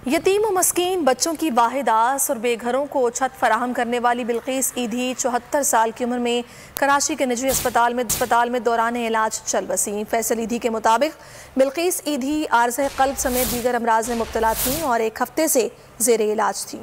यतीम व मस्कीन बच्चों की वाहिद आस और बेघरों को छत फराहम करने वाली बिल्किस ईधी 74 साल की उम्र में कराची के निजी अस्पताल में दौरान इलाज चल बसी। फैसल ईधी के मुताबिक बिल्किस ईधी आर्ज़े क़ल्ब समेत दीगर अमराज में मुब्तला थीं और एक हफ्ते से ज़ेरे इलाज थीं।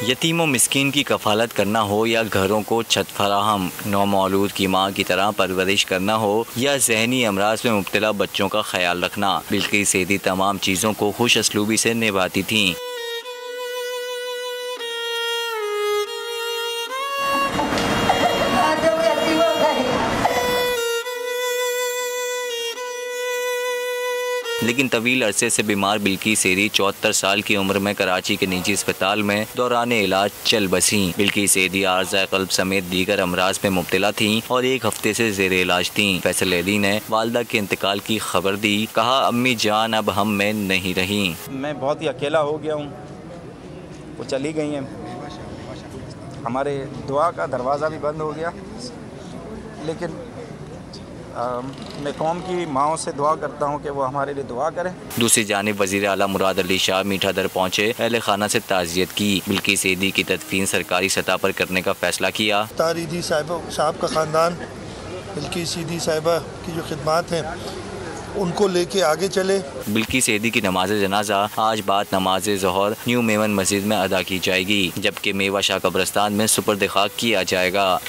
यतीम व मिस्कीन की कफालत करना हो या घरों को छत फराहम, नौमौलूद की माँ की तरह परवरिश करना हो या जहनी अमराज में मुब्तला बच्चों का ख्याल रखना, बिल्किस ईदी तमाम चीज़ों को खुश असलूबी से निभाती थीं। लेकिन तवील अरसे से बीमार बिल्किस ईदी 74 साल की उम्र में कराची के निजी अस्पताल में दौरान इलाज चल बसी। बिल्किस ईदी आर्ज़े क़ल्ब समेत दीगर अमराज में मुब्तला थीं और एक हफ्ते से ज़ेरे इलाज थीं। फैसल ईदी ने वालदा के इंतकाल की खबर दी। कहा, अम्मी जान अब हम में नहीं रही। मैं बहुत ही अकेला हो गया हूँ, वो चली गई हैं। हमारे दुआ का दरवाज़ा भी बंद हो गया, लेकिन मैं कौम की माओं से दुआ करता हूँ कि वो हमारे लिए दुआ करें। दूसरी जानिब वज़ीर आला मुराद अली शाह मीठा दर पहुँचे, अहले खाना से ताज़ियत की। बिल्किस ईदी की तदफीन सरकारी सतह पर करने का फैसला किया। तार ईदी साहब का ख़ानदान बिल्किस ईदी साहिबा की जो खिदमात हैं उनको लेके आगे चले। बिल्किस ईदी की नमाज जनाजा आज बाद नमाज ज़ोहर न्यू मेमन मस्जिद में अदा की जाएगी, जबकि मेवा शाह कब्रिस्तान में सुपर्द खाक किया जाएगा।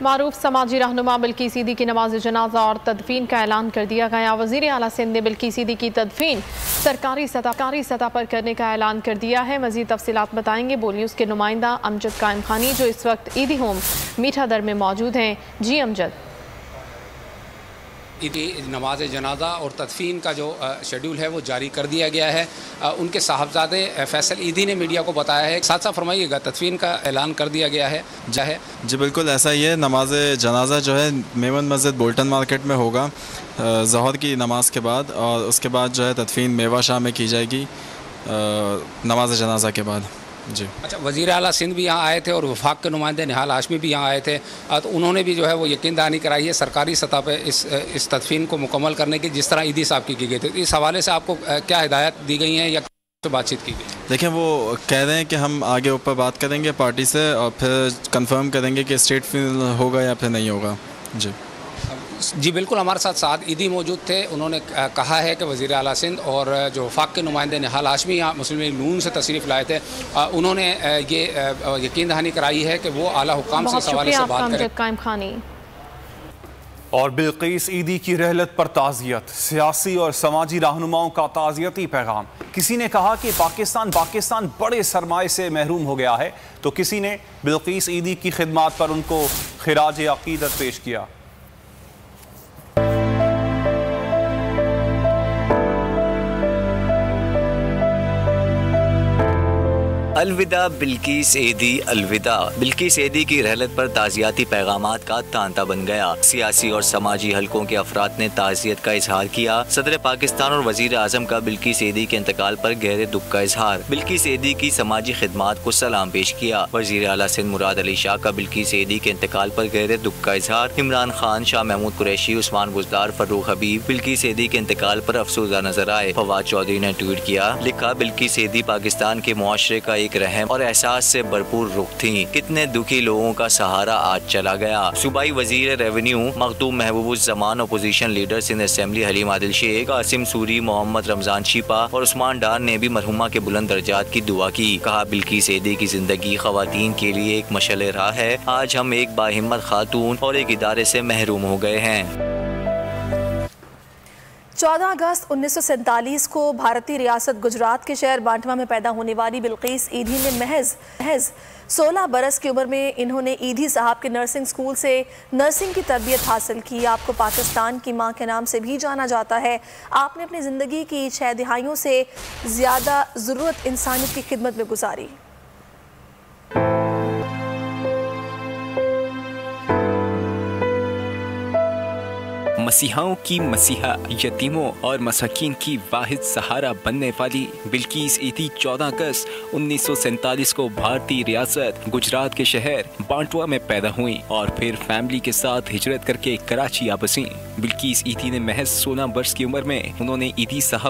मारूफ समाजी रहनुमा बिल्किस ईदी की नमाज जनाजा और तदफीन का ऐलान कर दिया गया। वज़ीर आला सिंध ने बिल्किस ईदी की तदफीन सरकारी सतह पर करने का ऐलान कर दिया है। मज़ीद तफसीलात बताएंगे बोल न्यूज़ के नुमाइंदा अमजद कायम खानी, जो इस वक्त ईदी होम मीठा दर में मौजूद हैं। जी अमजद। ईदी नमाज जनाजा और तदफीन का जो शेड्यूल है वो जारी कर दिया गया है। उनके साहबजादे फैसल ईदी ने मीडिया को बताया है। साथ साथ फरमाइएगा, तदफीन का ऐलान कर दिया गया है जी बिल्कुल ऐसा ही है। नमाज जनाजा जो है मेमन मस्जिद बोल्टन मार्केट में होगा ज़ोहर की नमाज के बाद, और उसके बाद जो है तदफीन मेवा शाह में की जाएगी नमाज जनाजा के बाद। जी अच्छा, वज़ीर आला सिंध भी यहाँ आए थे और वफाक के नुमाइंदे निहाल हाशमी भी यहाँ आए थे, तो उन्होंने भी जो है वो यकीन दहानी कराई है सरकारी सतह पे इस तदफीन को मुकम्मल करने की, जिस तरह ईदी साहब की गई थी। इस हवाले से आपको क्या हिदायत दी गई हैं या तो बातचीत की गई? देखिए, वो कह रहे हैं कि हम आगे ऊपर बात करेंगे पार्टी से और फिर कंफर्म करेंगे कि स्टेट फिल होगा या फिर नहीं होगा। जी बिल्कुल, हमारे साथ साद ईदी मौजूद थे। उन्होंने कहा है कि वज़ीर आला सिंध और जो वफाक के नुमाइंदे निहाल हाशमी यहाँ मुस्लिम लीग नून से तशरीफ़ लाए थे, उन्होंने ये यकीन दहानी कराई है कि वो आला हुक्काम से इस हवाले से बात करें। और बिल्किस ईदी की रहलत पर ताज़ियत, सियासी और समाजी रहनुमाओं का ताज़ियती पैगाम। किसी ने कहा कि पाकिस्तान बड़े सरमाए से महरूम हो गया है, तो किसी ने बिल्किस ईदी की खिदमात पर उनको खिराज अकीदत पेश किया। अलविदा बिल्किस ईदी, अलविदा। बिल्किस ईदी की रहलत पर ताज़ियाती पैगामात का तांता बन गया। सियासी और समाजी हलकों के अफराद ने ताज़ियत का इजहार किया। सदर पाकिस्तान और वज़ीर आज़म का बिल्किस ईदी के इंतकाल पर गहरे दुख का इजहार। बिल्किस ईदी की समाजी खिदमात को सलाम पेश किया। वज़ीर आला सिंध मुराद अली शाह का बिल्किस ईदी के इंतकाल पर गहरे दुख का इजहार। इमरान खान, शाह महमूद कुरैशी, उस्मान बुज़दार, फर्रुख हबीब बिल्किस ईदी के इंतकाल पर अफसोसदा नजर आए। फवाद चौधरी ने ट्वीट किया, लिखा, बिल्किस ईदी पाकिस्तान के मुआशरे का एक रहम और एहसास से भरपूर रुख थी। कितने दुखी लोगों का सहारा आज चला गया। सूबाई वजीर revenue Makhdoom Mehboobuzzaman, opposition leader Sindh Assembly Haleem Adil Sheikh, Qasim Suri, Mohammad Ramzan Shipa और उस्मान डार ने भी मरहुमा के बुलंद दर्जात की दुआ की। कहा, बिल्किस ईदी की जिंदगी ख़वातीन के लिए एक मशअल राह है। आज हम एक बाहिम्मत खातून और एक इदारे से महरूम हो गए हैं। 14 अगस्त 1947 को भारतीय रियासत गुजरात के शहर बांटवा में पैदा होने वाली बिल्किस ईदी ने महज 16 बरस की उम्र में इन्होंने ईदी साहब के नर्सिंग स्कूल से नर्सिंग की तरबियत हासिल की। आपको पाकिस्तान की मां के नाम से भी जाना जाता है। आपने अपनी ज़िंदगी की 6 दिहाइयों से ज़्यादा ज़रूरत इंसानियत की खिदमत में गुजारी। मसीहाओं की मसीहा, यतीमों और मसाकीन की वाहिद सहारा बनने वाली बिल्किस ईदी 14 अगस्त 1947 को भारतीय रियासत गुजरात के शहर बांटवा में पैदा हुई और फिर फैमिली के साथ हिजरत करके कराची आ बसी। बिल्किस ईदी ने महज 16 वर्ष की उम्र में उन्होंने ईदी साहब